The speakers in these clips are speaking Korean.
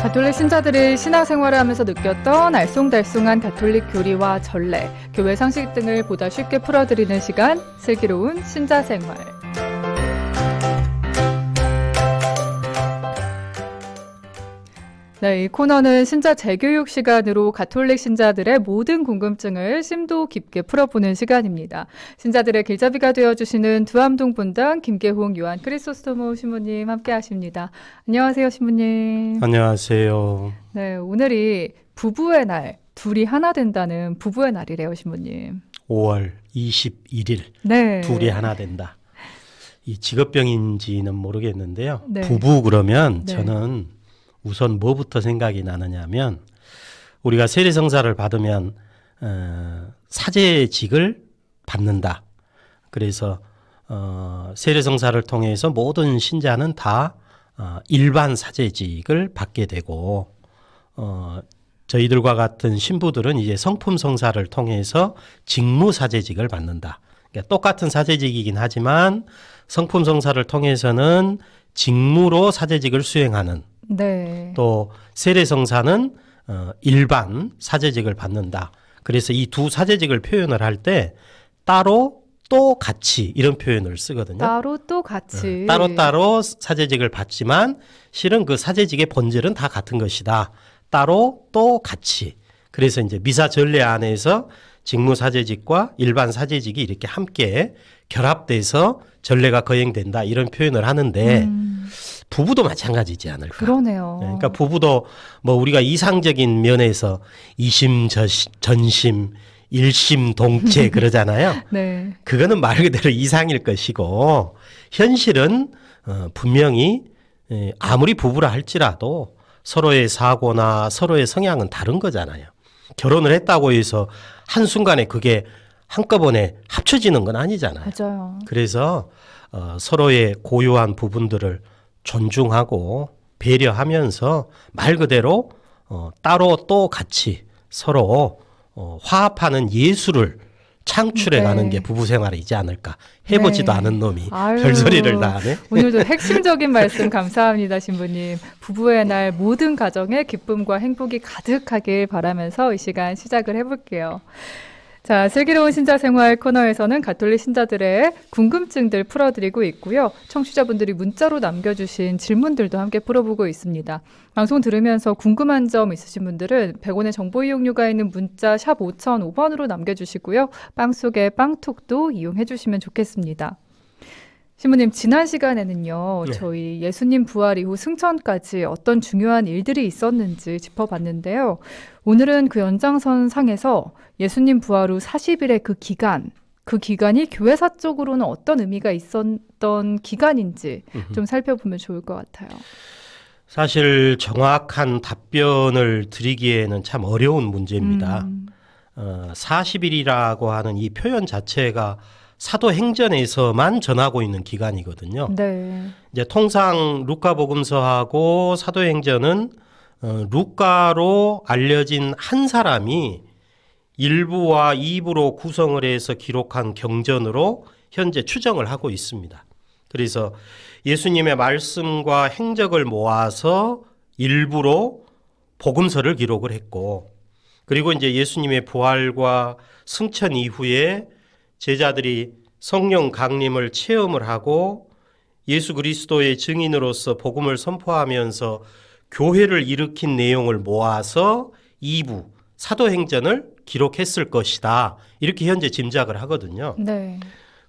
가톨릭 신자들이 신앙생활을 하면서 느꼈던 알쏭달쏭한 가톨릭 교리와 전례, 교회 상식 등을 보다 쉽게 풀어드리는 시간, 슬기로운 신자생활. 네, 이 코너는 신자 재교육 시간으로 가톨릭 신자들의 모든 궁금증을 심도 깊게 풀어보는 시간입니다. 신자들의 길잡이가 되어주시는 두암동 본당 김계홍 요한 크리소스토모 신부님 함께 하십니다. 안녕하세요, 신부님. 안녕하세요. 네, 오늘이 부부의 날, 둘이 하나 된다는 부부의 날이래요, 신부님. 5월 21일, 네. 둘이 하나 된다. 이 직업병인지는 모르겠는데요. 네. 부부 그러면 네. 저는 우선 뭐부터 생각이 나느냐면 우리가 세례성사를 받으면 사제직을 받는다. 그래서 세례성사를 통해서 모든 신자는 다 일반 사제직을 받게 되고 저희들과 같은 신부들은 이제 성품성사를 통해서 직무사제직을 받는다. 그러니까 똑같은 사제직이긴 하지만 성품성사를 통해서는 직무로 사제직을 수행하는, 네. 또 세례성사는 일반 사제직을 받는다. 그래서 이 두 사제직을 표현을 할 때 따로 또 같이 이런 표현을 쓰거든요. 따로 또 같이. 따로따로 사제직을 받지만 실은 그 사제직의 본질은 다 같은 것이다. 따로 또 같이. 그래서 이제 미사 전례 안에서 직무 사제직과 일반 사제직이 이렇게 함께 결합돼서 전례가 거행된다. 이런 표현을 하는데 부부도 마찬가지지 않을까. 그러네요. 그러니까 부부도 뭐 우리가 이상적인 면에서 이심전심 일심동체 그러잖아요. 네. 그거는 말 그대로 이상일 것이고 현실은 분명히 아무리 부부라 할지라도 서로의 사고나 서로의 성향은 다른 거잖아요. 결혼을 했다고 해서 한순간에 그게 한꺼번에 합쳐지는 건 아니잖아요. 맞아요. 그래서 서로의 고유한 부분들을 존중하고 배려하면서 말 그대로 따로 또 같이 서로 화합하는 예술을 창출해가는 네. 게 부부 생활이지 않을까. 해보지도 네. 않은 놈이 아유, 별소리를 다 하네. 오늘도 핵심적인 말씀 감사합니다, 신부님. 부부의 날 모든 가정에 기쁨과 행복이 가득하길 바라면서 이 시간 시작을 해볼게요. 자, 슬기로운 신자생활 코너에서는 가톨릭 신자들의 궁금증들 풀어드리고 있고요. 청취자분들이 문자로 남겨주신 질문들도 함께 풀어보고 있습니다. 방송 들으면서 궁금한 점 있으신 분들은 100원의 정보 이용료가 있는 문자 샵 5005번으로 남겨주시고요. 빵 속의 빵톡도 이용해 주시면 좋겠습니다. 신부님, 지난 시간에는요, 네. 저희 예수님 부활 이후 승천까지 어떤 중요한 일들이 있었는지 짚어봤는데요. 오늘은 그 연장선 상에서 예수님 부활 후 40일의 그 기간이 교회사적으로는 어떤 의미가 있었던 기간인지 좀 살펴보면 좋을 것 같아요. 사실 정확한 답변을 드리기에는 참 어려운 문제입니다. 40일이라고 하는 이 표현 자체가 사도행전에서만 전하고 있는 기간이거든요. 네. 이제 통상 루카복음서하고 사도행전은 루카로 알려진 한 사람이 1부와 2부로 구성을 해서 기록한 경전으로 현재 추정을 하고 있습니다. 그래서 예수님의 말씀과 행적을 모아서 일부로 복음서를 기록을 했고, 그리고 이제 예수님의 부활과 승천 이후에 제자들이 성령 강림을 체험을 하고 예수 그리스도의 증인으로서 복음을 선포하면서 교회를 일으킨 내용을 모아서 2부 사도행전을 기록했을 것이다. 이렇게 현재 짐작을 하거든요. 네.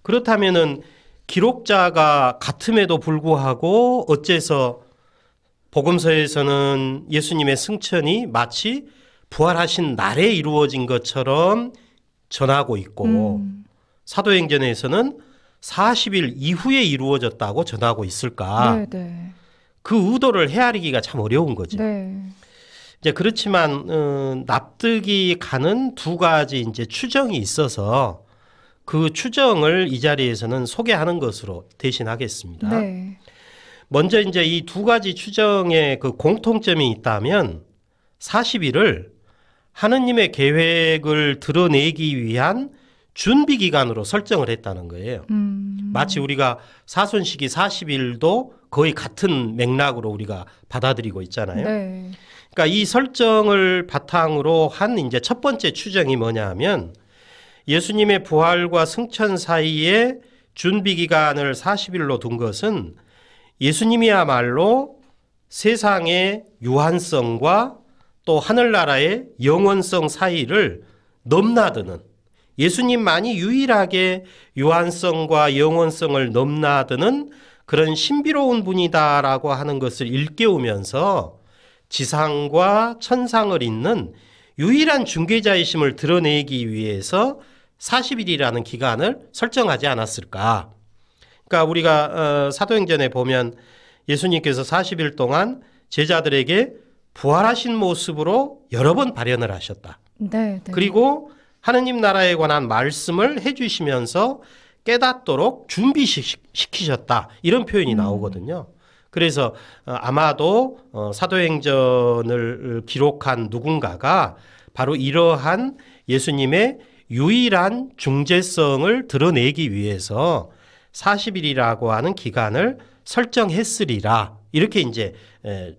그렇다면은 기록자가 같음에도 불구하고 어째서 복음서에서는 예수님의 승천이 마치 부활하신 날에 이루어진 것처럼 전하고 있고 사도행전에서는 40일 이후에 이루어졌다고 전하고 있을까? 네. 그 의도를 헤아리기가 참 어려운 거죠. 네. 이제 그렇지만 납득이 가는 두 가지 이제 추정이 있어서 그 추정을 이 자리에서는 소개하는 것으로 대신하겠습니다. 네. 먼저 이제 이 두 가지 추정에 그 공통점이 있다면 40일을 하느님의 계획을 드러내기 위한 준비 기간으로 설정을 했다는 거예요. 마치 우리가 사순시기 40일도 거의 같은 맥락으로 우리가 받아들이고 있잖아요. 네. 그러니까 이 설정을 바탕으로 한 이제 첫 번째 추정이 뭐냐 하면 예수님의 부활과 승천 사이에 준비 기간을 40일로 둔 것은 예수님이야말로 세상의 유한성과 또 하늘나라의 영원성 사이를 넘나드는, 예수님만이 유일하게 유한성과 영원성을 넘나드는 그런 신비로운 분이다라고 하는 것을 일깨우면서 지상과 천상을 잇는 유일한 중개자이심을 드러내기 위해서 40일이라는 기간을 설정하지 않았을까. 그러니까 우리가 사도행전에 보면 예수님께서 40일 동안 제자들에게 부활하신 모습으로 여러 번 발현을 하셨다. 네, 네. 그리고 하느님 나라에 관한 말씀을 해주시면서 깨닫도록 준비시키셨다. 이런 표현이 나오거든요. 그래서 아마도 사도행전을 기록한 누군가가 바로 이러한 예수님의 유일한 중재성을 드러내기 위해서 40일이라고 하는 기간을 설정했으리라. 이렇게 이제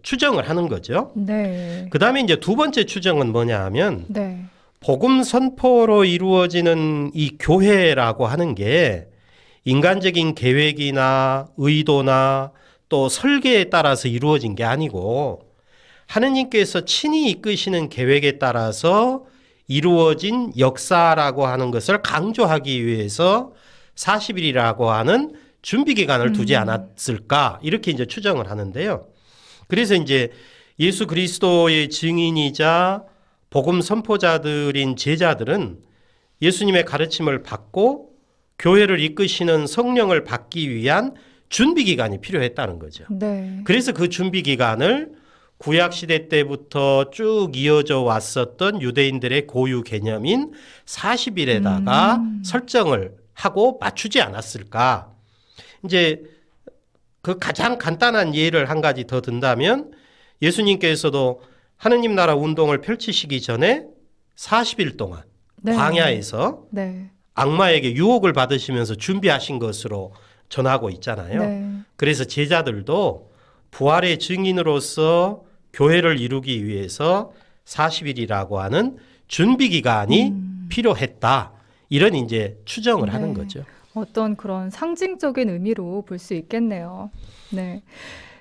추정을 하는 거죠. 네. 그 다음에 이제 두 번째 추정은 뭐냐 하면 네. 복음 선포로 이루어지는 이 교회라고 하는 게 인간적인 계획이나 의도나 또 설계에 따라서 이루어진 게 아니고 하느님께서 친히 이끄시는 계획에 따라서 이루어진 역사라고 하는 것을 강조하기 위해서 40일이라고 하는 준비 기간을 두지 않았을까 이렇게 이제 추정을 하는데요. 그래서 이제 예수 그리스도의 증인이자 복음 선포자들인 제자들은 예수님의 가르침을 받고 교회를 이끄시는 성령을 받기 위한 준비 기간이 필요했다는 거죠. 네. 그래서 그 준비 기간을 구약 시대 때부터 쭉 이어져 왔었던 유대인들의 고유 개념인 40일에다가 설정을 하고 맞추지 않았을까. 이제 그 가장 간단한 예를 한 가지 더 든다면 예수님께서도 하느님 나라 운동을 펼치시기 전에 40일 동안 네. 광야에서 네. 악마에게 유혹을 받으시면서 준비하신 것으로 전하고 있잖아요. 네. 그래서 제자들도 부활의 증인으로서 교회를 이루기 위해서 40일이라고 하는 준비 기간이 필요했다. 이런 이제 추정을 하는 거죠. 어떤 그런 상징적인 의미로 볼 수 있겠네요. 네.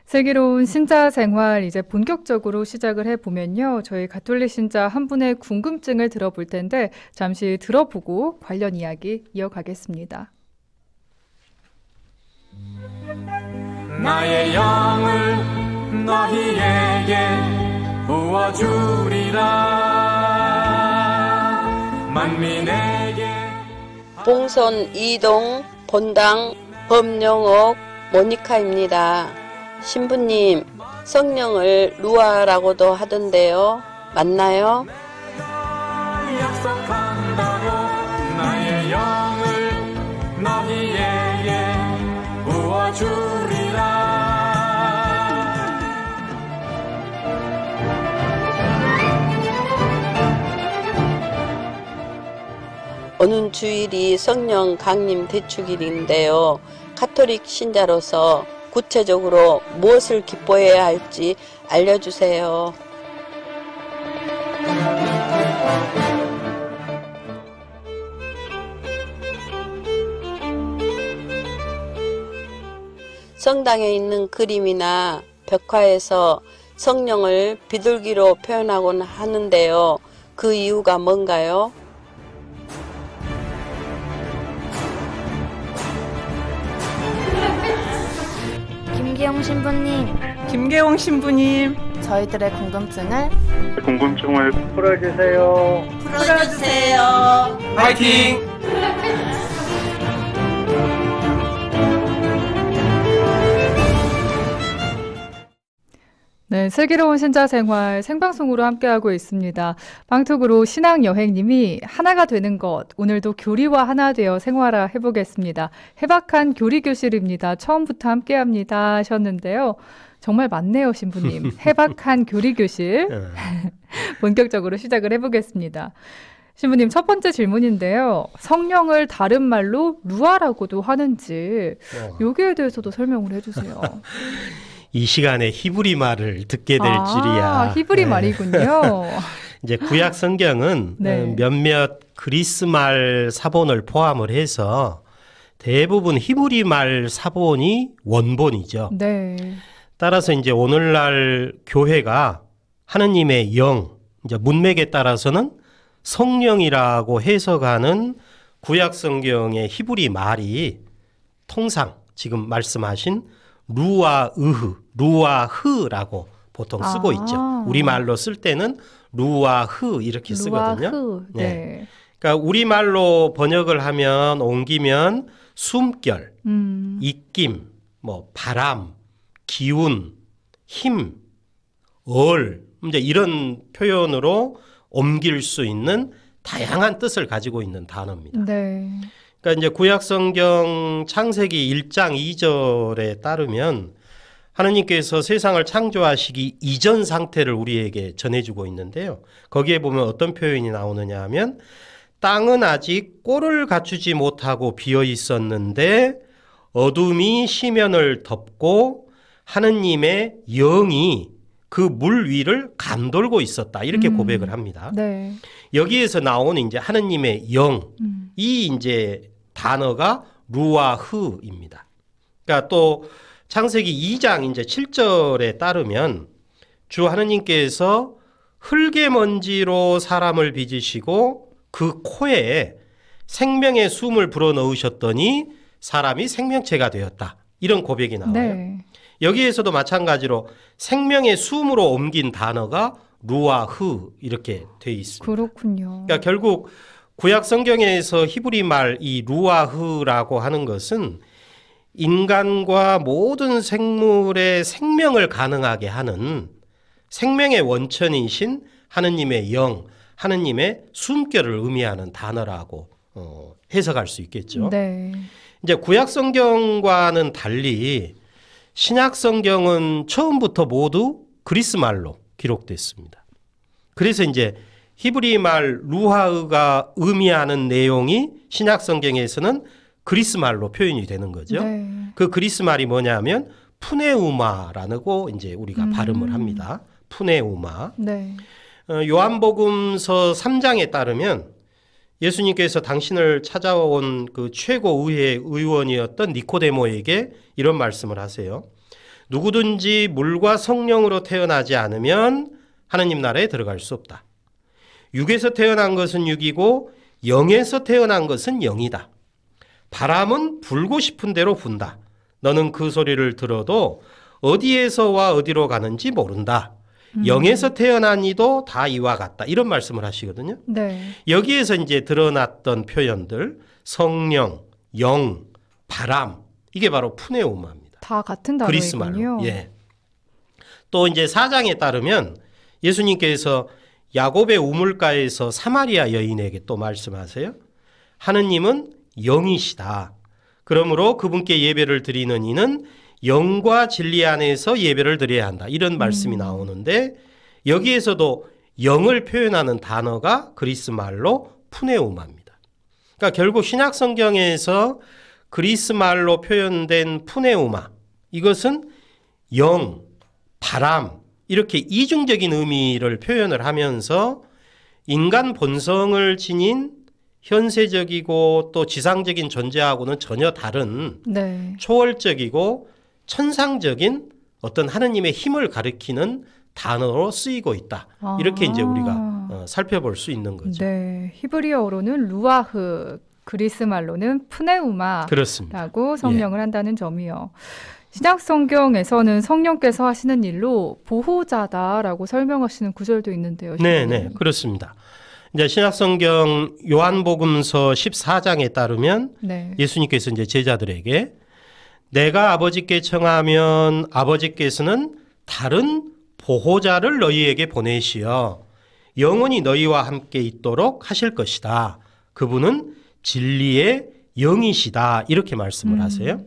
슬기로운 신자 생활 이제 본격적으로 시작을 해보면요. 저희 가톨릭 신자 한 분의 궁금증을 들어볼 텐데 잠시 들어보고 관련 이야기 이어가겠습니다. 나의 영을 너희에게 부어주리라 만민에게. 봉선 이동 본당 범영옥 모니카입니다. 신부님, 성령을 루아라고도 하던데요. 맞나요? 약속한다고 나의 영을 너희에게 부어주리라. 오는 주일이 성령 강림 대축일인데요. 가톨릭 신자로서 구체적으로 무엇을 기뻐해야 할지 알려주세요. 성당에 있는 그림이나 벽화에서 성령을 비둘기로 표현하곤 하는데요. 그 이유가 뭔가요? 김계홍 신부님, 김계홍 신부님, 저희들의 궁금증을 풀어주세요. 파이팅! 네, 슬기로운 신자 생활 생방송으로 함께하고 있습니다. 방톡으로 신앙여행님이 하나가 되는 것, 오늘도 교리와 하나 되어 생활화 해보겠습니다. 해박한 교리교실입니다. 처음부터 함께합니다 하셨는데요. 정말 맞네요, 신부님. 해박한 교리교실. 본격적으로 시작을 해보겠습니다. 신부님 첫 번째 질문인데요. 성령을 다른 말로 루아라고도 하는지 여기에 대해서도 설명을 해주세요. 이 시간에 히브리 말을 듣게 될 줄이야. 히브리 말이군요. 이제 구약 성경은 네. 몇몇 그리스 말 사본을 포함을 해서 대부분 히브리 말 사본이 원본이죠. 네. 따라서 이제 오늘날 교회가 하느님의 영, 이제 문맥에 따라서는 성령이라고 해석하는 구약 성경의 히브리 말이 통상 지금 말씀하신 루아흐라고 보통 쓰고 있죠. 우리말로 쓸 때는 루아흐 이렇게 쓰거든요. 루아흐. 네. 그러니까 우리말로 번역을 하면 옮기면 숨결, 입김, 뭐 바람, 기운, 힘, 이제 이런 표현으로 옮길 수 있는 다양한 뜻을 가지고 있는 단어입니다. 네. 그러니까 이제 구약 성경 창세기 1장 2절에 따르면 하느님께서 세상을 창조하시기 이전 상태를 우리에게 전해주고 있는데요. 거기에 보면 어떤 표현이 나오느냐 하면 땅은 아직 꼴을 갖추지 못하고 비어 있었는데 어둠이 시면을 덮고 하느님의 영이 그 물 위를 감돌고 있었다. 이렇게 고백을 합니다. 네. 여기에서 나오는 이제 하느님의 영, 이 이제 단어가 루아흐입니다. 그러니까 또 창세기 2장 이제 7절에 따르면 주 하느님께서 흙의 먼지로 사람을 빚으시고 그 코에 생명의 숨을 불어 넣으셨더니 사람이 생명체가 되었다. 이런 고백이 나와요. 네. 여기에서도 마찬가지로 생명의 숨으로 옮긴 단어가 루아흐 이렇게 돼 있습니다. 그렇군요. 그러니까 결국 구약 성경에서 히브리 말 이 루아흐라고 하는 것은 인간과 모든 생물의 생명을 가능하게 하는 생명의 원천이신 하느님의 영, 하느님의 숨결을 의미하는 단어라고 해석할 수 있겠죠. 네. 이제 구약 성경과는 달리 신약 성경은 처음부터 모두 그리스 말로 기록됐습니다. 그래서 이제 히브리 말 루하흐가 의미하는 내용이 신약 성경에서는 그리스 말로 표현이 되는 거죠. 네. 그 그리스 말이 뭐냐면 푸네우마라고 이제 우리가 발음을 합니다. 푸네우마. 네. 요한복음서 3장에 따르면 예수님께서 당신을 찾아온 그 최고의회 의원이었던 니코데모에게 이런 말씀을 하세요. 누구든지 물과 성령으로 태어나지 않으면 하느님 나라에 들어갈 수 없다. 육에서 태어난 것은 육이고 영에서 태어난 것은 영이다. 바람은 불고 싶은 대로 분다. 너는 그 소리를 들어도 어디에서와 어디로 가는지 모른다. 영에서 태어난 이도 다 이와 같다. 이런 말씀을 하시거든요. 네. 여기에서 이제 드러났던 표현들 성령, 영, 바람 이게 바로 푸네우마입니다. 다 같은 그리스 단어이군요. 말로. 예. 또 이제 4장에 따르면 예수님께서 야곱의 우물가에서 사마리아 여인에게 또 말씀하세요. 하느님은 영이시다. 그러므로 그분께 예배를 드리는 이는 영과 진리 안에서 예배를 드려야 한다. 이런 말씀이 나오는데 여기에서도 영을 표현하는 단어가 그리스 말로 푸네우마입니다. 그러니까 결국 신약 성경에서 그리스 말로 표현된 푸네우마 이것은 영, 바람 이렇게 이중적인 의미를 표현을 하면서 인간 본성을 지닌 현세적이고 또 지상적인 존재하고는 전혀 다른 네. 초월적이고 천상적인 어떤 하느님의 힘을 가리키는 단어로 쓰이고 있다. 이렇게 이제 우리가 살펴볼 수 있는 거죠. 네. 히브리어로는 루아흐, 그리스 말로는 푸네우마라고 그렇습니다. 성명을 한다는 점이요. 신약 성경에서는 성령께서 하시는 일로 보호자다라고 설명하시는 구절도 있는데요. 네, 네, 그렇습니다. 이제 신약 성경 요한복음서 14장에 따르면 네. 예수님께서 이제 제자들에게 내가 아버지께 청하면 아버지께서는 다른 보호자를 너희에게 보내시어 영원히 너희와 함께 있도록 하실 것이다. 그분은 진리의 영이시다. 이렇게 말씀을 하세요.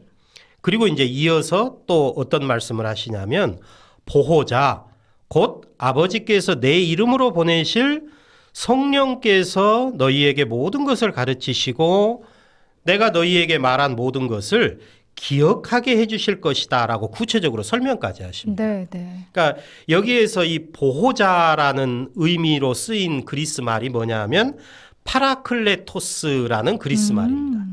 그리고 이제 이어서 또 어떤 말씀을 하시냐면 보호자 곧 아버지께서 내 이름으로 보내실 성령께서 너희에게 모든 것을 가르치시고 내가 너희에게 말한 모든 것을 기억하게 해주실 것이다 라고 구체적으로 설명까지 하십니다. 네, 네. 그러니까 여기에서 이 보호자라는 의미로 쓰인 그리스 말이 뭐냐 하면 파라클레토스라는 그리스 말입니다.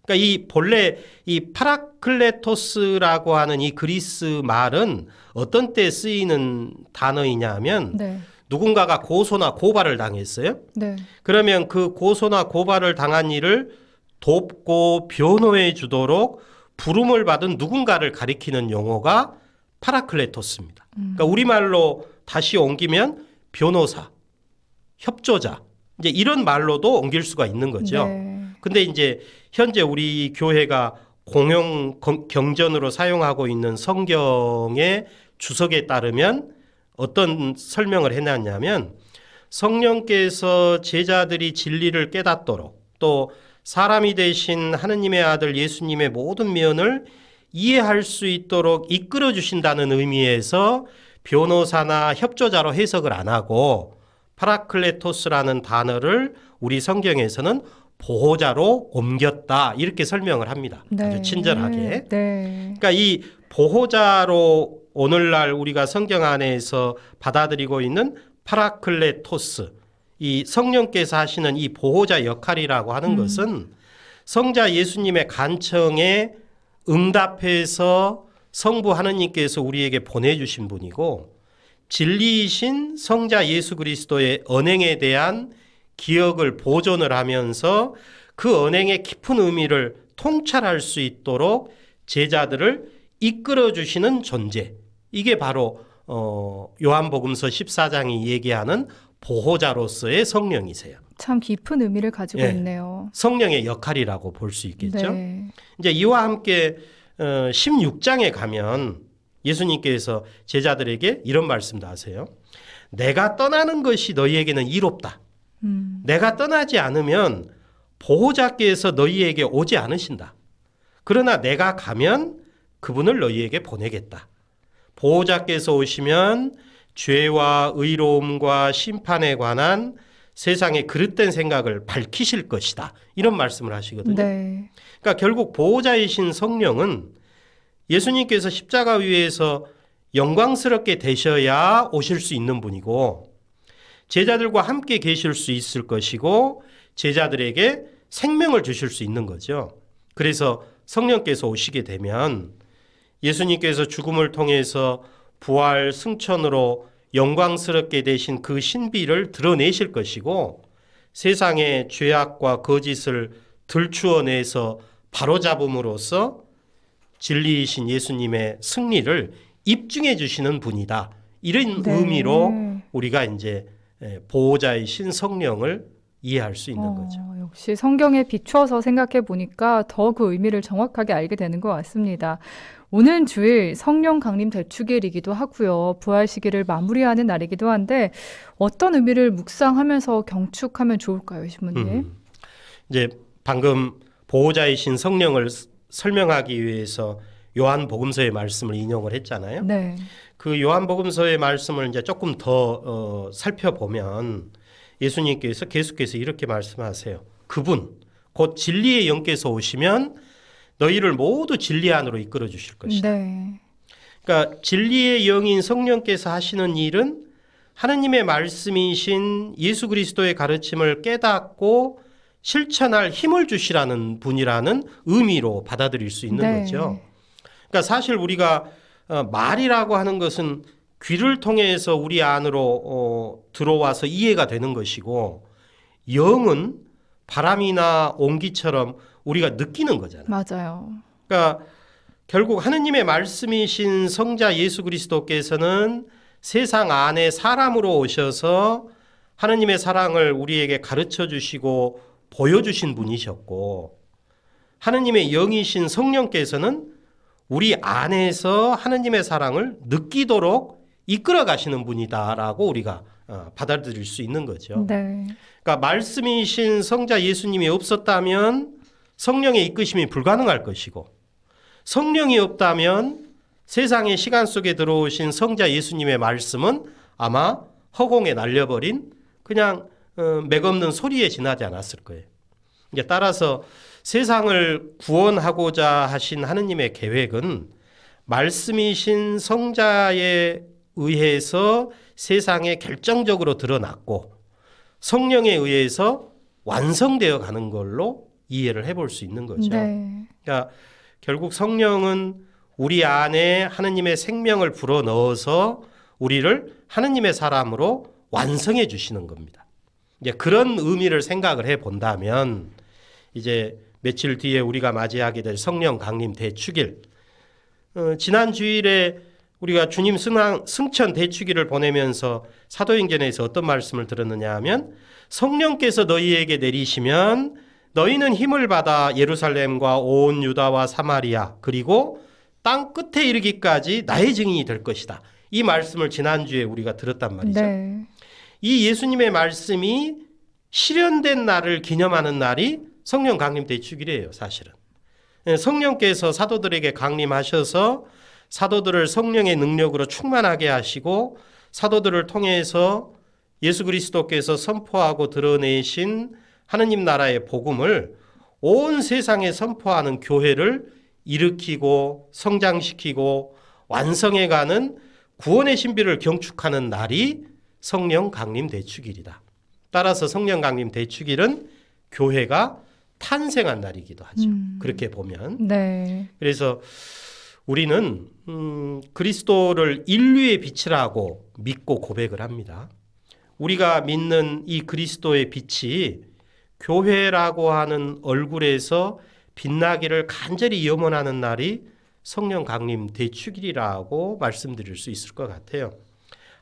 그러니까 이 본래 이 파라클레토스라고 하는 이 그리스 말은 어떤 때 쓰이는 단어이냐 하면 네. 누군가가 고소나 고발을 당했어요. 네. 그러면 그 고소나 고발을 당한 일을 돕고 변호해 주도록 부름을 받은 누군가를 가리키는 용어가 파라클레토스입니다. 그러니까 우리말로 다시 옮기면 변호사, 협조자, 이제 이런 말로도 옮길 수가 있는 거죠. 네. 근데 이제 현재 우리 교회가 공용 경전으로 사용하고 있는 성경의 주석에 따르면 어떤 설명을 해놨냐면 성령께서 제자들이 진리를 깨닫도록 또 사람이 되신 하느님의 아들 예수님의 모든 면을 이해할 수 있도록 이끌어 주신다는 의미에서 변호사나 협조자로 해석을 안 하고 파라클레토스라는 단어를 우리 성경에서는 보호자로 옮겼다 이렇게 설명을 합니다. 네. 아주 친절하게. 네. 그러니까 이 보호자로 오늘날 우리가 성경 안에서 받아들이고 있는 파라클레토스, 이 성령께서 하시는 이 보호자 역할이라고 하는 것은 성자 예수님의 간청에 응답해서 성부 하느님께서 우리에게 보내주신 분이고 진리이신 성자 예수 그리스도의 언행에 대한 기억을 보존을 하면서 그 언행의 깊은 의미를 통찰할 수 있도록 제자들을 이끌어 주시는 존재. 이게 바로 요한복음서 14장이 얘기하는 보호자로서의 성령이세요. 참 깊은 의미를 가지고 있네요. 성령의 역할이라고 볼 수 있겠죠. 네. 이제 이와 함께 16장에 가면 예수님께서 제자들에게 이런 말씀도 하세요. 내가 떠나는 것이 너희에게는 이롭다. 내가 떠나지 않으면 보호자께서 너희에게 오지 않으신다. 그러나 내가 가면 그분을 너희에게 보내겠다. 보호자께서 오시면 죄와 의로움과 심판에 관한 세상의 그릇된 생각을 밝히실 것이다. 이런 말씀을 하시거든요. 네. 그러니까 결국 보호자이신 성령은 예수님께서 십자가 위에서 영광스럽게 되셔야 오실 수 있는 분이고 제자들과 함께 계실 수 있을 것이고 제자들에게 생명을 주실 수 있는 거죠. 그래서 성령께서 오시게 되면 예수님께서 죽음을 통해서 부활 승천으로 영광스럽게 되신 그 신비를 드러내실 것이고 세상의 죄악과 거짓을 들추어내서 바로잡음으로써 진리이신 예수님의 승리를 입증해 주시는 분이다. 이런 네. 의미로 우리가 이제 보호자이신 성령을 이해할 수 있는 거죠. 역시 성경에 비추어서 생각해 보니까 더 그 의미를 정확하게 알게 되는 것 같습니다. 오는 주일 성령 강림 대축일이기도 하고요. 부활 시기를 마무리하는 날이기도 한데 어떤 의미를 묵상하면서 경축하면 좋을까요, 신부님? 이제 방금 보호자이신 성령을 설명하기 위해서 요한복음서의 말씀을 인용을 했잖아요. 네. 그 요한복음서의 말씀을 이제 조금 더 살펴보면 예수님께서 계속해서 이렇게 말씀하세요. 그분 곧 진리의 영께서 오시면 너희를 모두 진리 안으로 이끌어 주실 것이다. 네. 그러니까 진리의 영인 성령께서 하시는 일은 하느님의 말씀이신 예수 그리스도의 가르침을 깨닫고 실천할 힘을 주시라는 분이라는 의미로 받아들일 수 있는 네. 거죠. 그러니까 사실 우리가 말이라고 하는 것은 귀를 통해서 우리 안으로 들어와서 이해가 되는 것이고 영은 바람이나 온기처럼 우리가 느끼는 거잖아요. 맞아요. 그러니까 결국 하느님의 말씀이신 성자 예수 그리스도께서는 세상 안에 사람으로 오셔서 하느님의 사랑을 우리에게 가르쳐 주시고 보여주신 분이셨고 하느님의 영이신 성령께서는 우리 안에서 하느님의 사랑을 느끼도록 이끌어 가시는 분이다라고 우리가 받아들일 수 있는 거죠. 네. 그러니까 말씀이신 성자 예수님이 없었다면 성령의 이끄심이 불가능할 것이고 성령이 없다면 세상의 시간 속에 들어오신 성자 예수님의 말씀은 아마 허공에 날려버린 그냥 맥없는 소리에 지나지 않았을 거예요. 이제 따라서 세상을 구원하고자 하신 하느님의 계획은 말씀이신 성자에 의해서 세상에 결정적으로 드러났고 성령에 의해서 완성되어 가는 걸로 이해를 해볼 수 있는 거죠. 네. 그러니까 결국 성령은 우리 안에 하느님의 생명을 불어넣어서 우리를 하느님의 사람으로 완성해 주시는 겁니다. 이제 그런 의미를 생각을 해 본다면 이제 며칠 뒤에 우리가 맞이하게 될 성령 강림 대축일, 지난 주일에 우리가 주님 승천 대축일을 보내면서 사도행전에서 어떤 말씀을 들었느냐 하면 성령께서 너희에게 내리시면 너희는 힘을 받아 예루살렘과 온 유다와 사마리아 그리고 땅 끝에 이르기까지 나의 증인이 될 것이다. 이 말씀을 지난주에 우리가 들었단 말이죠. 네. 이 예수님의 말씀이 실현된 날을 기념하는 날이 성령 강림 대축일이에요. 사실은. 성령께서 사도들에게 강림하셔서 사도들을 성령의 능력으로 충만하게 하시고 사도들을 통해서 예수 그리스도께서 선포하고 드러내신 하느님 나라의 복음을 온 세상에 선포하는 교회를 일으키고 성장시키고 완성해가는 구원의 신비를 경축하는 날이 성령 강림 대축일이다. 따라서 성령 강림 대축일은 교회가 탄생한 날이기도 하죠. 그렇게 보면. 네. 그래서 우리는 그리스도를 인류의 빛이라고 믿고 고백을 합니다. 우리가 믿는 이 그리스도의 빛이 교회라고 하는 얼굴에서 빛나기를 간절히 염원하는 날이 성령 강림 대축일이라고 말씀드릴 수 있을 것 같아요.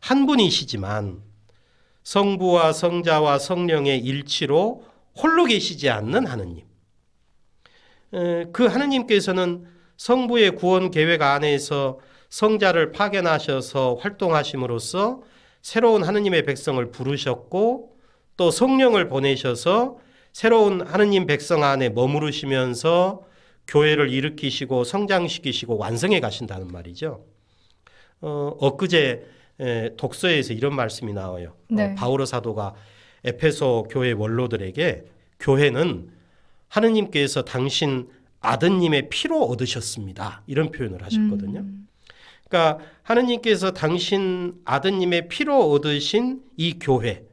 한 분이시지만 성부와 성자와 성령의 일치로 홀로 계시지 않는 하느님. 그 하느님께서는 성부의 구원 계획 안에서 성자를 파견하셔서 활동하심으로써 새로운 하느님의 백성을 부르셨고 또 성령을 보내셔서 새로운 하느님 백성 안에 머무르시면서 교회를 일으키시고 성장시키시고 완성해 가신다는 말이죠. 엊그제 독서에서 이런 말씀이 나와요. 네. 바오로 사도가 에페소 교회 원로들에게 교회는 하느님께서 당신 아드님의 피로 얻으셨습니다. 이런 표현을 하셨거든요. 그러니까 하느님께서 당신 아드님의 피로 얻으신 이 교회,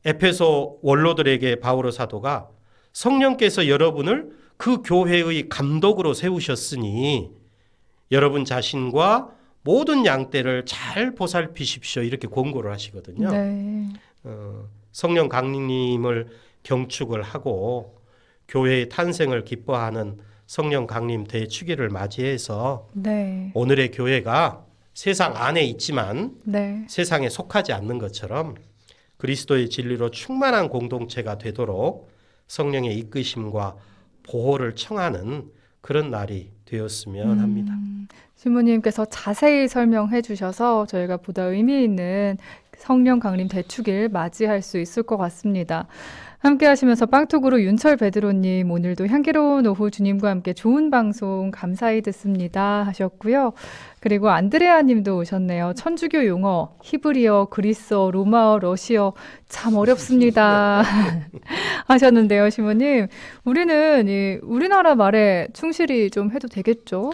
에페소 원로들에게 바오로 사도가 성령께서 여러분을 그 교회의 감독으로 세우셨으니 여러분 자신과 모든 양떼를 잘 보살피십시오. 이렇게 권고를 하시거든요. 네. 성령 강림을 경축을 하고 교회의 탄생을 기뻐하는 성령 강림 대축일을 맞이해서 네. 오늘의 교회가 세상 안에 있지만 네. 세상에 속하지 않는 것처럼 그리스도의 진리로 충만한 공동체가 되도록 성령의 이끄심과 보호를 청하는 그런 날이 되었으면 합니다. 신부님께서 자세히 설명해 주셔서 저희가 보다 의미 있는 성령 강림 대축일 맞이할 수 있을 것 같습니다. 함께 하시면서 빵톡으로 윤철 베드로님 오늘도 향기로운 오후 주님과 함께 좋은 방송 감사히 듣습니다 하셨고요. 그리고 안드레아 님도 오셨네요. 천주교 용어 히브리어, 그리스어, 로마어, 러시어 참 어렵습니다 하셨는데요. 신부님 우리는 이 우리나라 말에 충실히 좀 해도 되겠죠?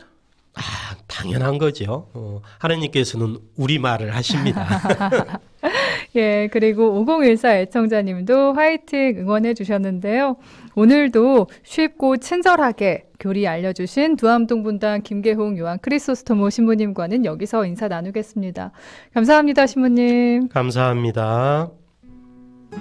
당연한 거죠. 하느님께서는 우리말을 하십니다. 예, 그리고 5014 애청자님도 화이팅 응원해 주셨는데요. 오늘도 쉽고 친절하게 교리 알려주신 두암동 분당 김계홍 요한 크리소스토모 신부님과는 여기서 인사 나누겠습니다. 감사합니다, 신부님. 감사합니다.